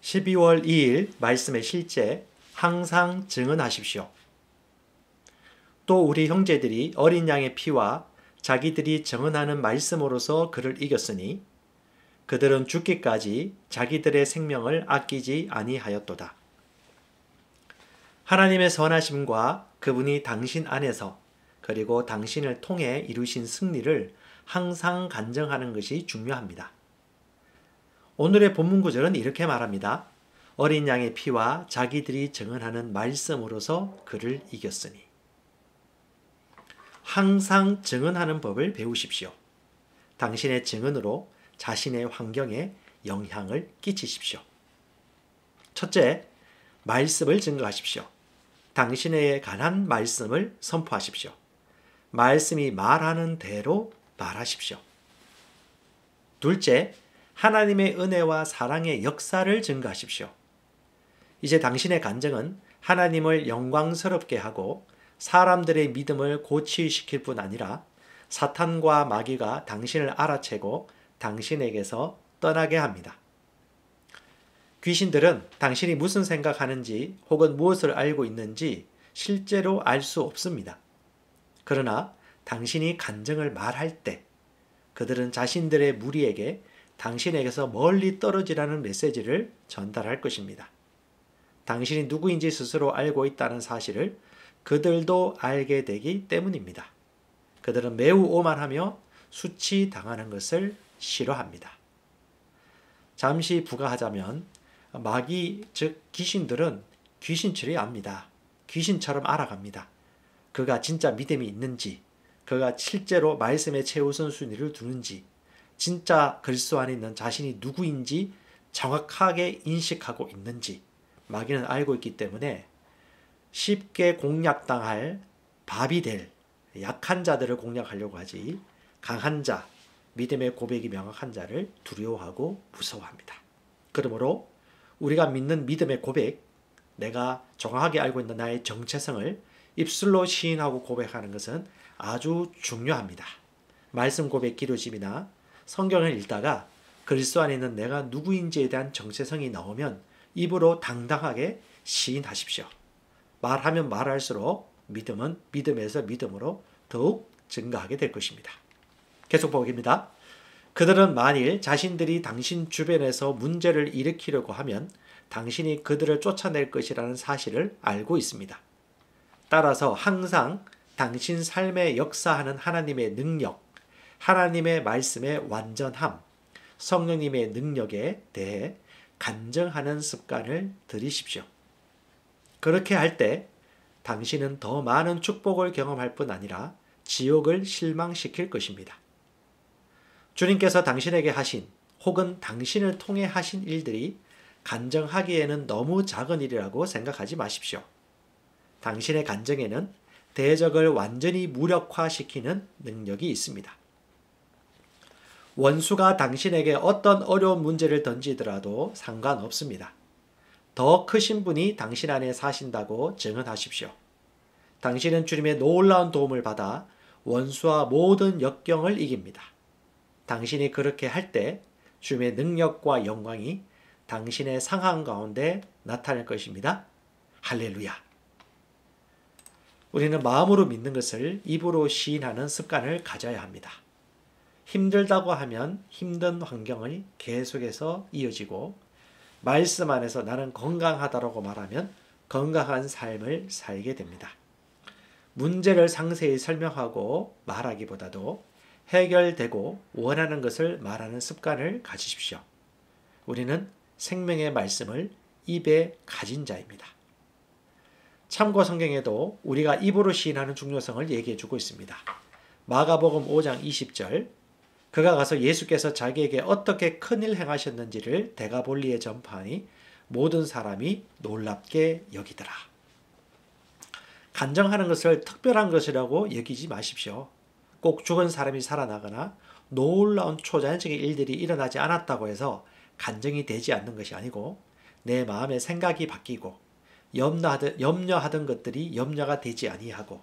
12월 2일 말씀의 실제 항상 증언하십시오. 또 우리 형제들이 어린 양의 피와 자기들이 증언하는 말씀으로서 그를 이겼으니 그들은 죽기까지 자기들의 생명을 아끼지 아니하였도다. 하나님의 선하심과 그분이 당신 안에서 그리고 당신을 통해 이루신 승리를 항상 간증하는 것이 중요합니다. 오늘의 본문 구절은 이렇게 말합니다. 어린 양의 피와 자기들이 증언하는 말씀으로서 그를 이겼으니. 항상 증언하는 법을 배우십시오. 당신의 증언으로 자신의 환경에 영향을 끼치십시오. 첫째, 말씀을 증거하십시오. 당신에 관한 말씀을 선포하십시오. 말씀이 말하는 대로 말하십시오. 둘째, 하나님의 은혜와 사랑의 역사를 증거하십시오. 이제 당신의 간증은 하나님을 영광스럽게 하고 사람들의 믿음을 고취시킬 뿐 아니라 사탄과 마귀가 당신을 알아채고 당신에게서 떠나게 합니다. 귀신들은 당신이 무슨 생각하는지 혹은 무엇을 알고 있는지 실제로 알 수 없습니다. 그러나 당신이 간증을 말할 때 그들은 자신들의 무리에게 당신에게서 멀리 떨어지라는 메시지를 전달할 것입니다. 당신이 누구인지 스스로 알고 있다는 사실을 그들도 알게 되기 때문입니다. 그들은 매우 오만하며 수치당하는 것을 싫어합니다. 잠시 부가하자면 마귀 즉 귀신들은 귀신처럼 압니다. 귀신처럼 알아갑니다. 그가 진짜 믿음이 있는지, 그가 실제로 말씀에 최우선순위를 두는지, 진짜 그리스도 안에 있는 자신이 누구인지 정확하게 인식하고 있는지 마귀는 알고 있기 때문에 쉽게 공략당할 밥이 될 약한 자들을 공략하려고 하지 강한 자, 믿음의 고백이 명확한 자를 두려워하고 무서워합니다. 그러므로 우리가 믿는 믿음의 고백, 내가 정확하게 알고 있는 나의 정체성을 입술로 시인하고 고백하는 것은 아주 중요합니다. 말씀 고백 기도집이나 성경을 읽다가 그리스도 안에 있는 내가 누구인지에 대한 정체성이 나오면 입으로 당당하게 시인하십시오. 말하면 말할수록 믿음은 믿음에서 믿음으로 더욱 증가하게 될 것입니다. 계속 보겠습니다. 그들은 만일 자신들이 당신 주변에서 문제를 일으키려고 하면 당신이 그들을 쫓아낼 것이라는 사실을 알고 있습니다. 따라서 항상 당신 삶에 역사하는 하나님의 능력, 하나님의 말씀의 완전함, 성령님의 능력에 대해 간증하는 습관을 들이십시오. 그렇게 할 때 당신은 더 많은 축복을 경험할 뿐 아니라 지옥을 실망시킬 것입니다. 주님께서 당신에게 하신 혹은 당신을 통해 하신 일들이 간증하기에는 너무 작은 일이라고 생각하지 마십시오. 당신의 간증에는 대적을 완전히 무력화시키는 능력이 있습니다. 원수가 당신에게 어떤 어려운 문제를 던지더라도 상관없습니다. 더 크신 분이 당신 안에 사신다고 증언하십시오. 당신은 주님의 놀라운 도움을 받아 원수와 모든 역경을 이깁니다. 당신이 그렇게 할 때 주님의 능력과 영광이 당신의 상황 가운데 나타날 것입니다. 할렐루야. 우리는 마음으로 믿는 것을 입으로 시인하는 습관을 가져야 합니다. 힘들다고 하면 힘든 환경이 계속해서 이어지고 말씀 안에서 나는 건강하다고 말하면 건강한 삶을 살게 됩니다. 문제를 상세히 설명하고 말하기보다도 해결되고 원하는 것을 말하는 습관을 가지십시오. 우리는 생명의 말씀을 입에 가진 자입니다. 참고 성경에도 우리가 입으로 시인하는 중요성을 얘기해 주고 있습니다. 마가복음 5장 20절 그가 가서 예수께서 자기에게 어떻게 큰일 행하셨는지를 데가볼리에 전파하니 모든 사람이 놀랍게 여기더라. 간증하는 것을 특별한 것이라고 여기지 마십시오. 꼭 죽은 사람이 살아나거나 놀라운 초자연적인 일들이 일어나지 않았다고 해서 간증이 되지 않는 것이 아니고 내 마음의 생각이 바뀌고 염려하던 것들이 염려가 되지 아니하고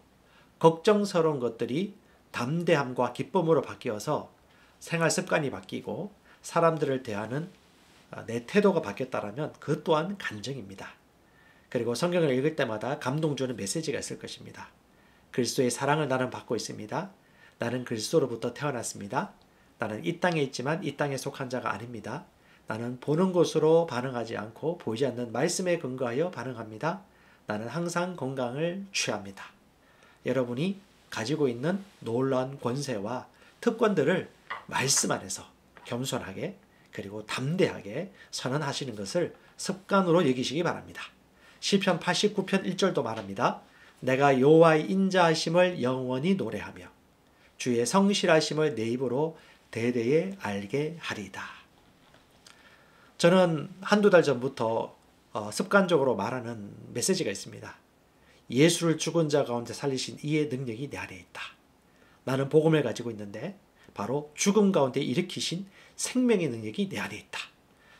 걱정스러운 것들이 담대함과 기쁨으로 바뀌어서 생활 습관이 바뀌고 사람들을 대하는 내 태도가 바뀌었다라면 그 또한 간증입니다. 그리고 성경을 읽을 때마다 감동 주는 메시지가 있을 것입니다. 그리스도의 사랑을 나는 받고 있습니다. 나는 그리스도로부터 태어났습니다. 나는 이 땅에 있지만 이 땅에 속한 자가 아닙니다. 나는 보는 것으로 반응하지 않고 보이지 않는 말씀에 근거하여 반응합니다. 나는 항상 건강을 취합니다. 여러분이 가지고 있는 놀라운 권세와 특권들을 말씀 안에서 겸손하게 그리고 담대하게 선언하시는 것을 습관으로 여기시기 바랍니다. 시편 89편 1절도 말합니다. 내가 여호와의 인자하심을 영원히 노래하며 주의 성실하심을 내 입으로 대대에 알게 하리이다. 저는 한두 달 전부터 습관적으로 말하는 메시지가 있습니다. 예수를 죽은 자 가운데 살리신 이의 능력이 내 안에 있다. 나는 복음을 가지고 있는데 바로 죽음 가운데 일으키신 생명의 능력이 내 안에 있다.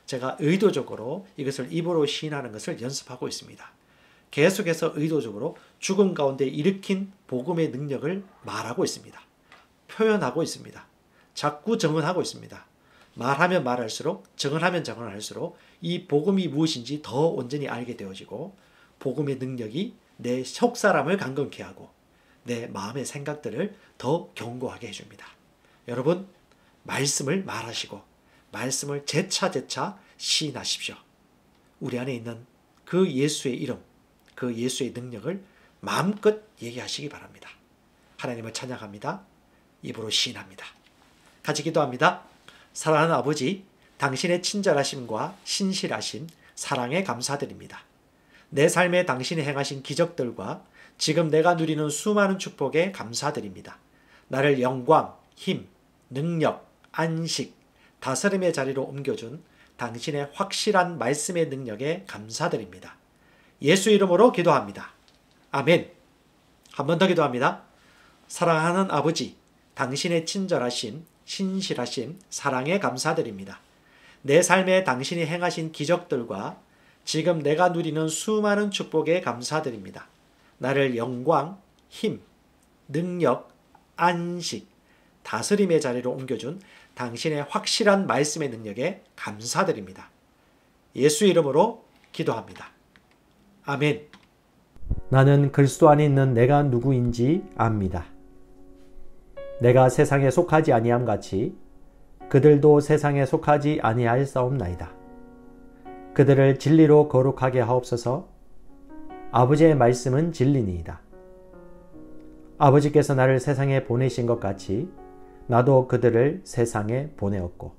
제가 의도적으로 이것을 입으로 시인하는 것을 연습하고 있습니다. 계속해서 의도적으로 죽음 가운데 일으킨 복음의 능력을 말하고 있습니다. 표현하고 있습니다. 자꾸 증언하고 있습니다. 말하면 말할수록 증언하면 증언할수록 이 복음이 무엇인지 더 온전히 알게 되어지고 복음의 능력이 내 속사람을 강건케 하고 내 마음의 생각들을 더 견고하게 해줍니다. 여러분 말씀을 말하시고 말씀을 재차 시인하십시오. 우리 안에 있는 그 예수의 이름, 그 예수의 능력을 마음껏 얘기하시기 바랍니다. 하나님을 찬양합니다. 입으로 시인합니다. 같이 기도합니다. 사랑하는 아버지, 당신의 친절하심과 신실하심, 사랑에 감사드립니다. 내 삶에 당신이 행하신 기적들과 지금 내가 누리는 수많은 축복에 감사드립니다. 나를 영광, 힘, 능력, 안식, 다스림의 자리로 옮겨준 당신의 확실한 말씀의 능력에 감사드립니다. 예수 이름으로 기도합니다. 아멘. 한 번 더 기도합니다. 사랑하는 아버지, 당신의 친절하심, 신실하심, 사랑에 감사드립니다. 내 삶에 당신이 행하신 기적들과 지금 내가 누리는 수많은 축복에 감사드립니다. 나를 영광, 힘, 능력, 안식, 다스림의 자리로 옮겨준 당신의 확실한 말씀의 능력에 감사드립니다. 예수 이름으로 기도합니다. 아멘. 나는 그리스도 안에 있는 내가 누구인지 압니다. 내가 세상에 속하지 아니함 같이 그들도 세상에 속하지 아니하였사옵나이다. 그들을 진리로 거룩하게 하옵소서. 아버지의 말씀은 진리니이다. 아버지께서 나를 세상에 보내신 것 같이 나도 그들을 세상에 보내었고,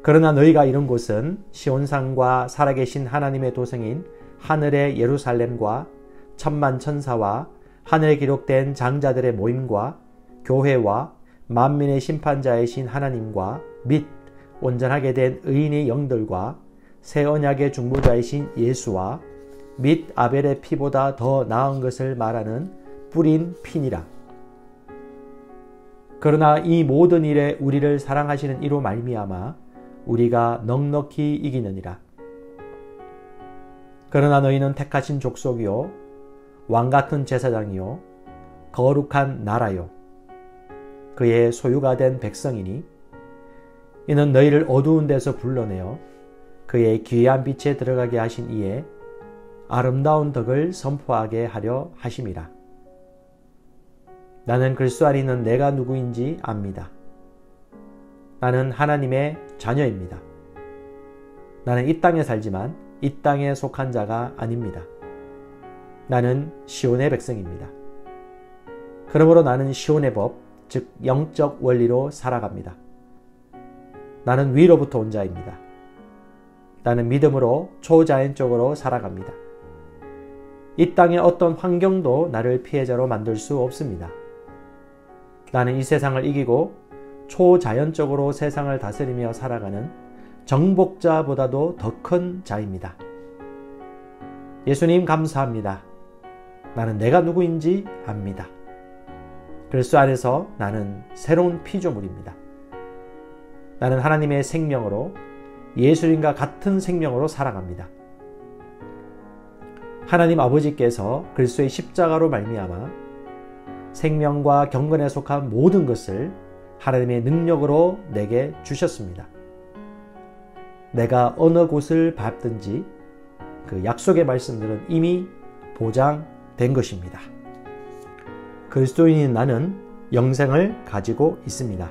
그러나 너희가 이른 곳은 시온산과 살아계신 하나님의 도성인 하늘의 예루살렘과 천만 천사와 하늘에 기록된 장자들의 모임과 교회와 만민의 심판자이신 하나님과 및 온전하게 된 의인의 영들과 새 언약의 중보자이신 예수와 및 아벨의 피보다 더 나은 것을 말하는 뿌린 피니라. 그러나 이 모든 일에 우리를 사랑하시는 이로 말미암아 우리가 넉넉히 이기느니라. 그러나 너희는 택하신 족속이요 왕같은 제사장이요 거룩한 나라요 그의 소유가 된 백성이니 이는 너희를 어두운 데서 불러내어 그의 귀한 빛에 들어가게 하신 이에 아름다운 덕을 선포하게 하려 하심이라. 나는 그리스도 안에 있는 내가 누구인지 압니다. 나는 하나님의 자녀입니다. 나는 이 땅에 살지만 이 땅에 속한 자가 아닙니다. 나는 시온의 백성입니다. 그러므로 나는 시온의 법, 즉 영적 원리로 살아갑니다. 나는 위로부터 온 자입니다. 나는 믿음으로 초자연적으로 살아갑니다. 이 땅의 어떤 환경도 나를 피해자로 만들 수 없습니다. 나는 이 세상을 이기고 초자연적으로 세상을 다스리며 살아가는 정복자보다도 더 큰 자입니다. 예수님 감사합니다. 나는 내가 누구인지 압니다. 그리스도 안에서 나는 새로운 피조물입니다. 나는 하나님의 생명으로 예수님과 같은 생명으로 살아갑니다. 하나님 아버지께서 그리스도의 십자가로 말미암아 생명과 경건에 속한 모든 것을 하나님의 능력으로 내게 주셨습니다. 내가 어느 곳을 밟든지 그 약속의 말씀들은 이미 보장된 것입니다. 그리스도인인 나는 영생을 가지고 있습니다.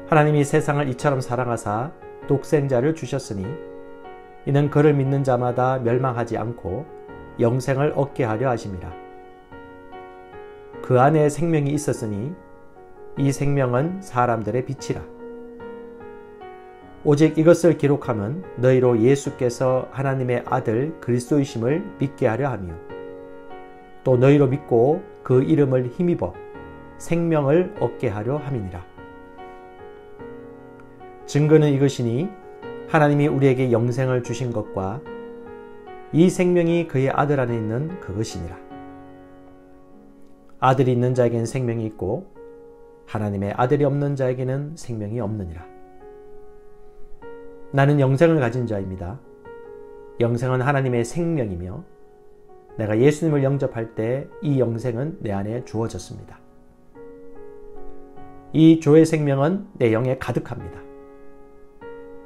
하나님이 세상을 이처럼 사랑하사 독생자를 주셨으니 이는 그를 믿는 자마다 멸망하지 않고 영생을 얻게 하려 하심이라. 그 안에 생명이 있었으니 이 생명은 사람들의 빛이라. 오직 이것을 기록함은 너희로 예수께서 하나님의 아들 그리스도이심을 믿게 하려 하며 또 너희로 믿고 그 이름을 힘입어 생명을 얻게 하려 함이니라. 증거는 이것이니 하나님이 우리에게 영생을 주신 것과 이 생명이 그의 아들 안에 있는 그것이니라. 아들이 있는 자에게는 생명이 있고 하나님의 아들이 없는 자에게는 생명이 없느니라. 나는 영생을 가진 자입니다. 영생은 하나님의 생명이며 내가 예수님을 영접할 때 이 영생은 내 안에 주어졌습니다. 이 조의 생명은 내 영에 가득합니다.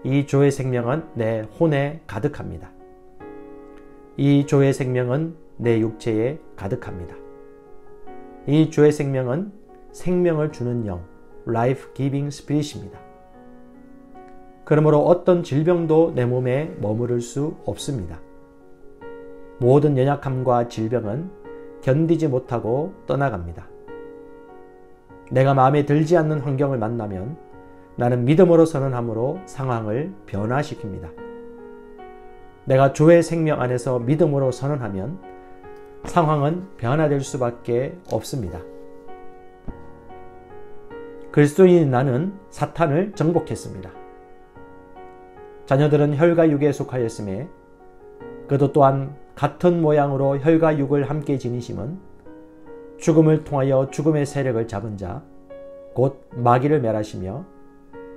이 조의 생명은 내 혼에 가득합니다. 이 조의 생명은 내 육체에 가득합니다. 이 조의 생명은 생명을 주는 영, Life Giving Spirit입니다. 그러므로 어떤 질병도 내 몸에 머무를 수 없습니다. 모든 연약함과 질병은 견디지 못하고 떠나갑니다. 내가 마음에 들지 않는 환경을 만나면 나는 믿음으로 선언함으로 상황을 변화시킵니다. 내가 조의 생명 안에서 믿음으로 선언하면 상황은 변화될 수밖에 없습니다. 그리스도인인 나는 사탄을 정복했습니다. 자녀들은 혈과 육에 속하였음에 그도 또한 같은 모양으로 혈과 육을 함께 지니심은 죽음을 통하여 죽음의 세력을 잡은 자, 곧 마귀를 멸하시며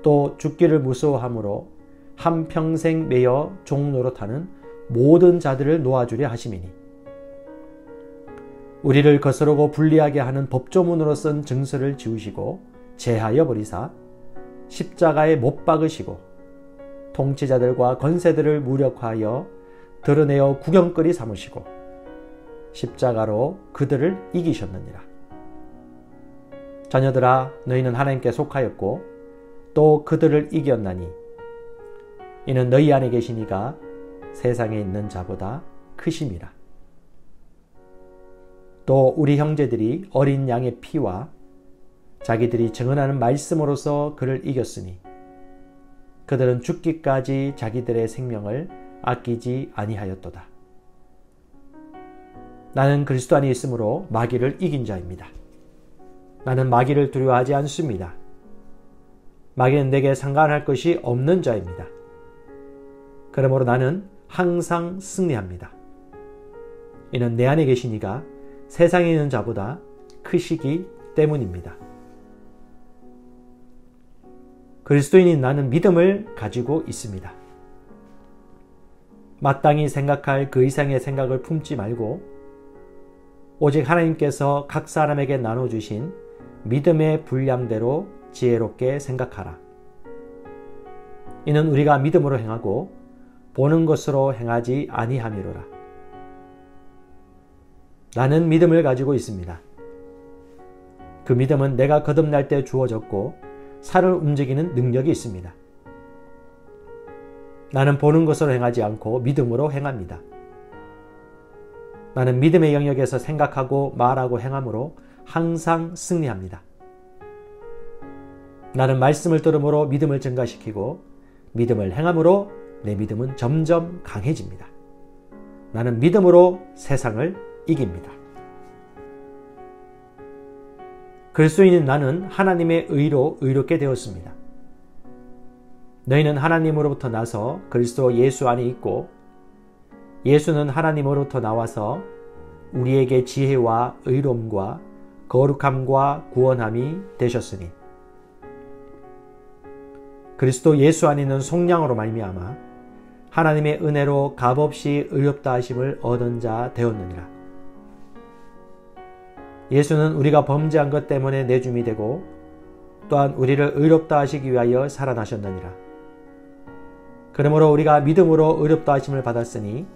또 죽기를 무서워함으로 한평생 매여 종노릇하는 모든 자들을 놓아주려 하심이니 우리를 거스르고 불리하게 하는 법조문으로 쓴 증서를 지우시고 제하여 버리사 십자가에 못 박으시고 통치자들과 권세들을 무력화하여 드러내어 구경거리 삼으시고 십자가로 그들을 이기셨느니라. 자녀들아, 너희는 하나님께 속하였고 또 그들을 이겼나니 이는 너희 안에 계신 이가 세상에 있는 자보다 크심이라. 또 우리 형제들이 어린 양의 피와 자기들이 증언하는 말씀으로서 그를 이겼으니 그들은 죽기까지 자기들의 생명을 아끼지 아니하였도다. 나는 그리스도 안에 있으므로 마귀를 이긴 자입니다. 나는 마귀를 두려워하지 않습니다. 마귀는 내게 상관할 것이 없는 자입니다. 그러므로 나는 항상 승리합니다. 이는 내 안에 계신 이가 세상에 있는 자보다 크시기 때문입니다. 그리스도인인 나는 믿음을 가지고 있습니다. 마땅히 생각할 그 이상의 생각을 품지 말고 오직 하나님께서 각 사람에게 나눠주신 믿음의 분량대로 지혜롭게 생각하라. 이는 우리가 믿음으로 행하고 보는 것으로 행하지 아니함이로라. 나는 믿음을 가지고 있습니다. 그 믿음은 내가 거듭날 때 주어졌고 살을 움직이는 능력이 있습니다. 나는 보는 것으로 행하지 않고 믿음으로 행합니다. 나는 믿음의 영역에서 생각하고 말하고 행함으로 항상 승리합니다. 나는 말씀을 들음으로 믿음을 증가시키고 믿음을 행함으로 내 믿음은 점점 강해집니다. 나는 믿음으로 세상을 이깁니다. 그리스도인인 나는 하나님의 의로 의롭게 되었습니다. 너희는 하나님으로부터 나서 그리스도 예수 안에 있고 예수는 하나님으로부터 나와서 우리에게 지혜와 의로움과 거룩함과 구원함이 되셨으니 그리스도 예수 안에 있는 속량으로 말미암아 하나님의 은혜로 값없이 의롭다 하심을 얻은 자 되었느니라. 예수는 우리가 범죄한 것 때문에 내줌이 되고 또한 우리를 의롭다 하시기 위하여 살아나셨느니라. 그러므로 우리가 믿음으로 의롭다 하심을 받았으니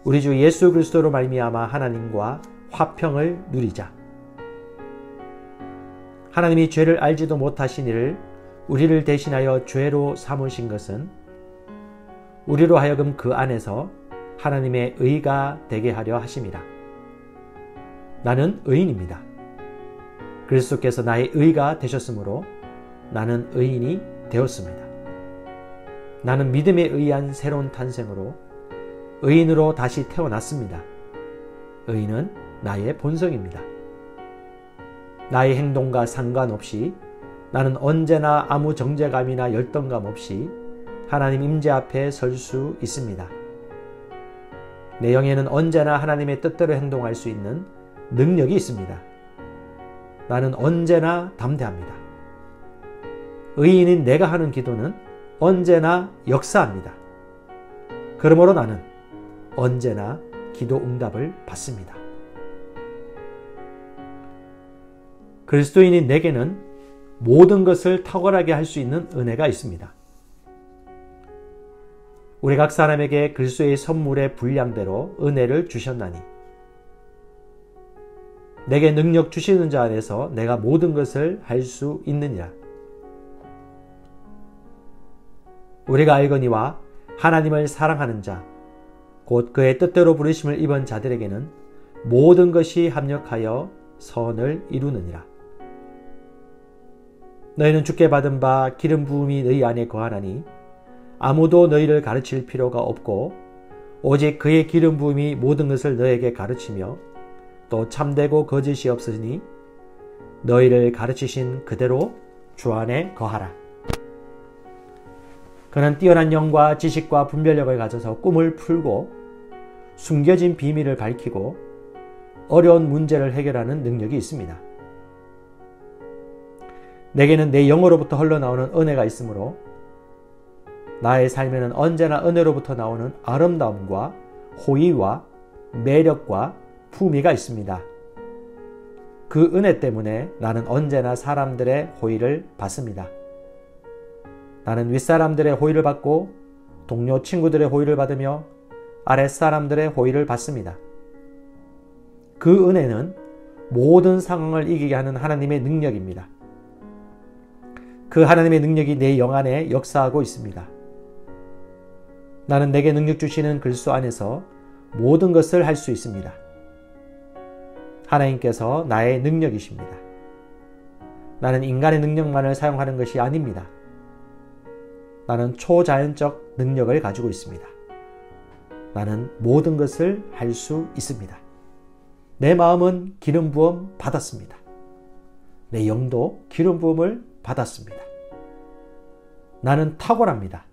우리 주 예수 그리스도로 말미암아 하나님과 화평을 누리자. 하나님이 죄를 알지도 못하신 이를 우리를 대신하여 죄로 삼으신 것은 우리로 하여금 그 안에서 하나님의 의가 되게 하려 하심이라. 나는 의인입니다. 그리스도께서 나의 의가 되셨으므로 나는 의인이 되었습니다. 나는 믿음에 의한 새로운 탄생으로 의인으로 다시 태어났습니다. 의인은 나의 본성입니다. 나의 행동과 상관없이 나는 언제나 아무 정죄감이나 열등감 없이 하나님 임재 앞에 설 수 있습니다. 내 영에는 언제나 하나님의 뜻대로 행동할 수 있는 능력이 있습니다. 나는 언제나 담대합니다. 의인인 내가 하는 기도는 언제나 역사합니다. 그러므로 나는 언제나 기도 응답을 받습니다. 그리스도인인 내게는 모든 것을 탁월하게 할 수 있는 은혜가 있습니다. 우리 각 사람에게 그리스도의 선물의 분량대로 은혜를 주셨나니 내게 능력 주시는 자 안에서 내가 모든 것을 할 수 있느니라. 우리가 알거니와 하나님을 사랑하는 자, 곧 그의 뜻대로 부르심을 입은 자들에게는 모든 것이 합력하여 선을 이루느니라. 너희는 주께 받은 바 기름 부음이 너희 안에 거하나니 아무도 너희를 가르칠 필요가 없고 오직 그의 기름 부음이 모든 것을 너에게 가르치며 또 참되고 거짓이 없으니 너희를 가르치신 그대로 주 안에 거하라. 그는 뛰어난 영과 지식과 분별력을 가져서 꿈을 풀고 숨겨진 비밀을 밝히고 어려운 문제를 해결하는 능력이 있습니다. 내게는 내 영으로부터 흘러나오는 은혜가 있으므로 나의 삶에는 언제나 은혜로부터 나오는 아름다움과 호의와 매력과 품위가 있습니다. 그 은혜 때문에 나는 언제나 사람들의 호의를 받습니다. 나는 윗사람들의 호의를 받고 동료 친구들의 호의를 받으며 아랫사람들의 호의를 받습니다. 그 은혜는 모든 상황을 이기게 하는 하나님의 능력입니다. 그 하나님의 능력이 내 영 안에 역사하고 있습니다. 나는 내게 능력 주시는 그리스도 안에서 모든 것을 할 수 있습니다. 하나님께서 나의 능력이십니다. 나는 인간의 능력만을 사용하는 것이 아닙니다. 나는 초자연적 능력을 가지고 있습니다. 나는 모든 것을 할 수 있습니다. 내 마음은 기름 부음 받았습니다. 내 영도 기름 부음을 받았습니다. 나는 탁월합니다.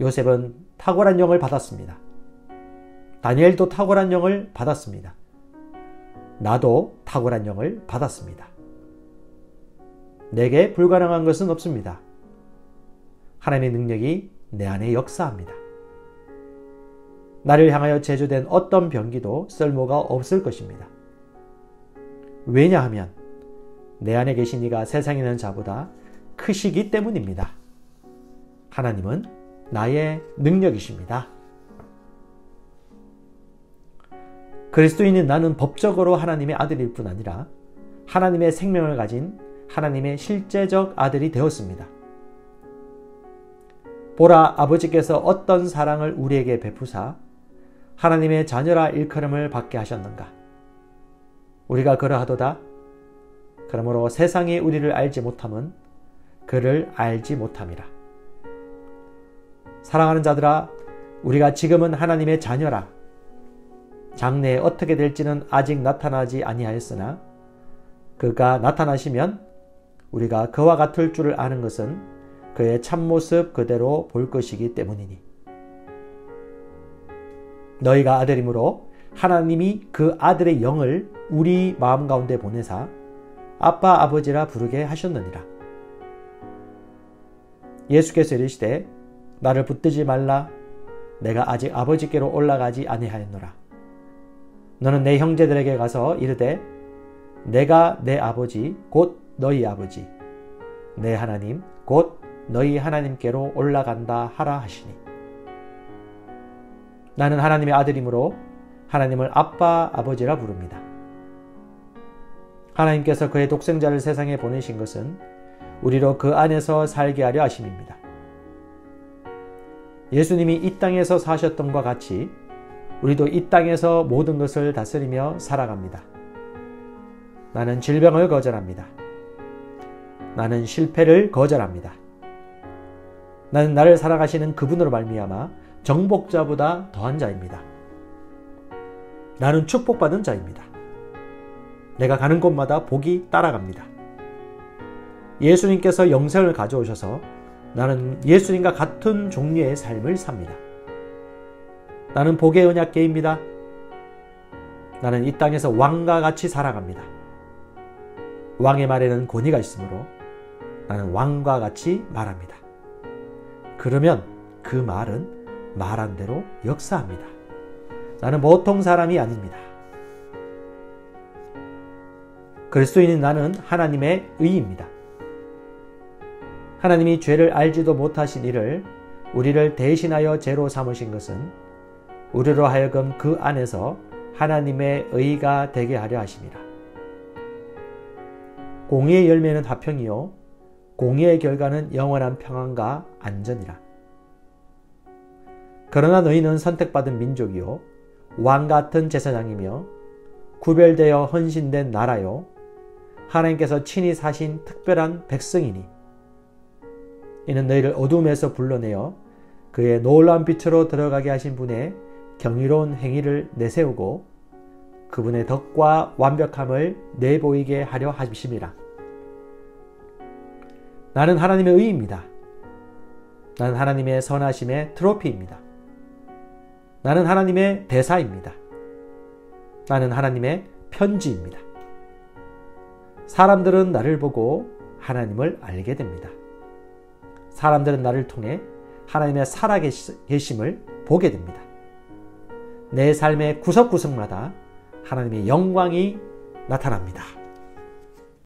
요셉은 탁월한 영을 받았습니다. 다니엘도 탁월한 영을 받았습니다. 나도 탁월한 영을 받았습니다. 내게 불가능한 것은 없습니다. 하나님의 능력이 내 안에 역사합니다. 나를 향하여 제조된 어떤 병기도 쓸모가 없을 것입니다. 왜냐하면 내 안에 계신 이가 세상에 있는 자보다 크시기 때문입니다. 하나님은 나의 능력이십니다. 그리스도인인 나는 법적으로 하나님의 아들일 뿐 아니라 하나님의 생명을 가진 하나님의 실제적 아들이 되었습니다. 보라, 아버지께서 어떤 사랑을 우리에게 베푸사 하나님의 자녀라 일컬음을 받게 하셨는가. 우리가 그러하도다. 그러므로 세상이 우리를 알지 못함은 그를 알지 못함이라. 사랑하는 자들아, 우리가 지금은 하나님의 자녀라. 장래에 어떻게 될지는 아직 나타나지 아니하였으나 그가 나타나시면 우리가 그와 같을 줄을 아는 것은 그의 참모습 그대로 볼 것이기 때문이니. 너희가 아들이므로 하나님이 그 아들의 영을 우리 마음 가운데 보내사 아빠 아버지라 부르게 하셨느니라. 예수께서 이르시되 나를 붙들지 말라. 내가 아직 아버지께로 올라가지 아니하였노라. 너는 내 형제들에게 가서 이르되 내가 내 아버지 곧 너희 아버지 내 하나님 곧 너희 하나님께로 올라간다 하라 하시니. 나는 하나님의 아들이므로 하나님을 아빠, 아버지라 부릅니다. 하나님께서 그의 독생자를 세상에 보내신 것은 우리로 그 안에서 살게 하려 하심입니다. 예수님이 이 땅에서 사셨던 것과 같이 우리도 이 땅에서 모든 것을 다스리며 살아갑니다. 나는 질병을 거절합니다. 나는 실패를 거절합니다. 나는 나를 사랑하시는 그분으로 말미암아 정복자보다 더한 자입니다. 나는 축복받은 자입니다. 내가 가는 곳마다 복이 따라갑니다. 예수님께서 영생을 가져오셔서 나는 예수님과 같은 종류의 삶을 삽니다. 나는 복의 언약궤입니다. 나는 이 땅에서 왕과 같이 살아갑니다. 왕의 말에는 권위가 있으므로 나는 왕과 같이 말합니다. 그러면 그 말은 말한 대로 역사합니다. 나는 보통 사람이 아닙니다. 그리스도인인 나는 하나님의 의입니다. 하나님이 죄를 알지도 못하신 이를 우리를 대신하여 죄로 삼으신 것은 우리로 하여금 그 안에서 하나님의 의가 되게 하려 하심이라. 공의의 열매는 화평이요 공의의 결과는 영원한 평안과 안전이라. 그러나 너희는 선택받은 민족이요 왕같은 제사장이며 구별되어 헌신된 나라요 하나님께서 친히 사신 특별한 백성이니 이는 너희를 어둠에서 불러내어 그의 놀라운 빛으로 들어가게 하신 분의 경이로운 행위를 내세우고 그분의 덕과 완벽함을 내보이게 하려 하심이라. 나는 하나님의 의입니다. 나는 하나님의 선하심의 트로피입니다. 나는 하나님의 대사입니다. 나는 하나님의 편지입니다. 사람들은 나를 보고 하나님을 알게 됩니다. 사람들은 나를 통해 하나님의 살아계심을 보게 됩니다. 내 삶의 구석구석마다 하나님의 영광이 나타납니다.